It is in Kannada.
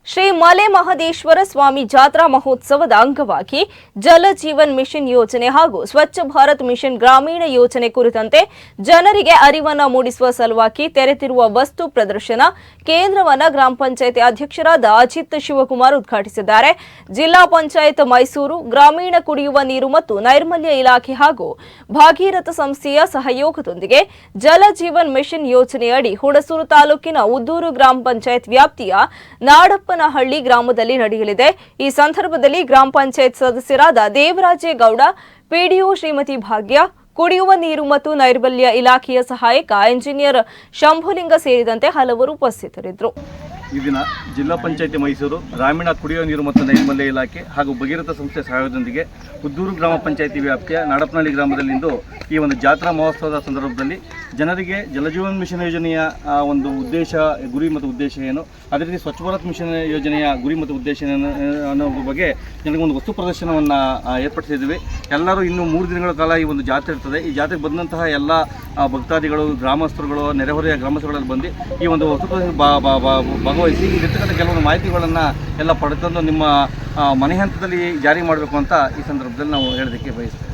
ಶ್ರೀ ಮಲೆ ಮಹದೇಶ್ವರ ಸ್ವಾಮಿ ಜಾತ್ರಾ ಮಹೋತ್ಸವದ ಅಂಗವಾಗಿ ಜಲ ಜೀವನ್ ಮಿಷನ್ ಯೋಜನೆ ಹಾಗೂ ಸ್ವಚ್ಛ ಭಾರತ್ ಮಿಷನ್ ಗ್ರಾಮೀಣ ಯೋಜನೆ ಕುರಿತಂತೆ ಜನರಿಗೆ ಅರಿವನ್ನು ಮೂಡಿಸುವ ಸಲುವಾಗಿ ತೆರೆದಿರುವ ವಸ್ತು ಪ್ರದರ್ಶನ ಕೇಂದ್ರವನ್ನು ಗ್ರಾಮ ಪಂಚಾಯತ್ ಅಧ್ಯಕ್ಷರಾದ ಅಜಿತ್ ಶಿವಕುಮಾರ್ ಉದ್ಘಾಟಿಸಿದ್ದಾರೆ. ಜಿಲ್ಲಾ ಪಂಚಾಯತ್ ಮೈಸೂರು, ಗ್ರಾಮೀಣ ಕುಡಿಯುವ ನೀರು ಮತ್ತು ನೈರ್ಮಲ್ಯ ಇಲಾಖೆ ಹಾಗೂ ಭಾಗೀರಥ ಸಂಸ್ಥೆಯ ಸಹಯೋಗದೊಂದಿಗೆ ಜಲ ಜೀವನ್ ಮಿಷನ್ ಯೋಜನೆಯಡಿ ಹುಣಸೂರು ತಾಲೂಕಿನ ಉದ್ದೂರು ಗ್ರಾಮ ಪಂಚಾಯತ್ ವ್ಯಾಪ್ತಿಯ ನಾಡಪ್ಪನಹಳ್ಳಿ ಗ್ರಾಮದಲ್ಲಿ ನಡೆಯಲಿದೆ. ಈ ಸಂದರ್ಭದಲ್ಲಿ ಗ್ರಾಮ ಪಂಚಾಯತ್ ಸದಸ್ಯರಾದ ದೇವರಾಜೇಗೌಡ, ಪಿಡಿಒ ಶ್ರೀಮತಿ ಭಾಗ್ಯ, ಕುಡಿಯುವ ನೀರು ಮತ್ತು ನೈರ್ಮಲ್ಯ ಇಲಾಖೆಯ ಸಹಾಯಕ ಇಂಜಿನಿಯರ್ ಶಂಭುಲಿಂಗ ಸೇರಿದಂತೆ ಹಲವರು ಉಪಸ್ಥಿತರಿದ್ದರು. ಈ ದಿನ ಜಿಲ್ಲಾ ಪಂಚಾಯತಿ ಮೈಸೂರು, ಗ್ರಾಮೀಣ ಕುಡಿಯುವ ನೀರು ಮತ್ತು ನೈರ್ಮಲ್ಯ ಇಲಾಖೆ ಹಾಗೂ ಭಗೀರಥ ಸಂಸ್ಥೆ ಸಹಯೋಗದೊಂದಿಗೆ ಉದ್ದೂರು ಗ್ರಾಮ ಪಂಚಾಯತಿ ವ್ಯಾಪ್ತಿಯ ನಾಡಪ್ಪನಹಳ್ಳಿ ಗ್ರಾಮದಲ್ಲಿಂದು ಈ ಒಂದು ಜಾತ್ರಾ ಮಹೋತ್ಸವದ ಸಂದರ್ಭದಲ್ಲಿ ಜನರಿಗೆ ಜಲಜೀವನ್ ಮಿಷನ್ ಯೋಜನೆಯ ಒಂದು ಉದ್ದೇಶ, ಗುರಿ ಮತ್ತು ಉದ್ದೇಶ ಏನು, ಅದೇ ರೀತಿ ಸ್ವಚ್ಛ ಭಾರತ್ ಮಿಷನ್ ಯೋಜನೆಯ ಗುರಿ ಮತ್ತು ಉದ್ದೇಶ ಅನ್ನೋ ಬಗ್ಗೆ ಜನರಿಗೆ ಒಂದು ವಸ್ತು ಪ್ರದರ್ಶನವನ್ನು ಏರ್ಪಡಿಸಿದ್ವಿ. ಎಲ್ಲರೂ ಇನ್ನೂ 3 ದಿನಗಳ ಕಾಲ ಈ ಒಂದು ಜಾತ್ರೆ ಇರ್ತದೆ. ಈ ಜಾತ್ರೆಗೆ ಬಂದಂತಹ ಎಲ್ಲ ಭಕ್ತಾದಿಗಳು, ಗ್ರಾಮಸ್ಥರುಗಳು, ನೆರೆಹೊರೆಯ ಗ್ರಾಮಸ್ಥರುಗಳಲ್ಲಿ ಬಂದು ಈ ಒಂದು ವಸ್ತು ಪ್ರದರ್ಶನ ಭಾಗವಹಿಸಿ ಇರತಕ್ಕಂಥ ಕೆಲವೊಂದು ಮಾಹಿತಿಗಳನ್ನು ಎಲ್ಲ ಪಡೆದುಕೊಂಡು ನಿಮ್ಮ ಮನೆ ಹಂತದಲ್ಲಿ ಜಾರಿ ಮಾಡಬೇಕು ಅಂತ ಈ ಸಂದರ್ಭದಲ್ಲಿ ನಾವು ಹೇಳೋದಕ್ಕೆ ಬಯಸ್ತೇವೆ.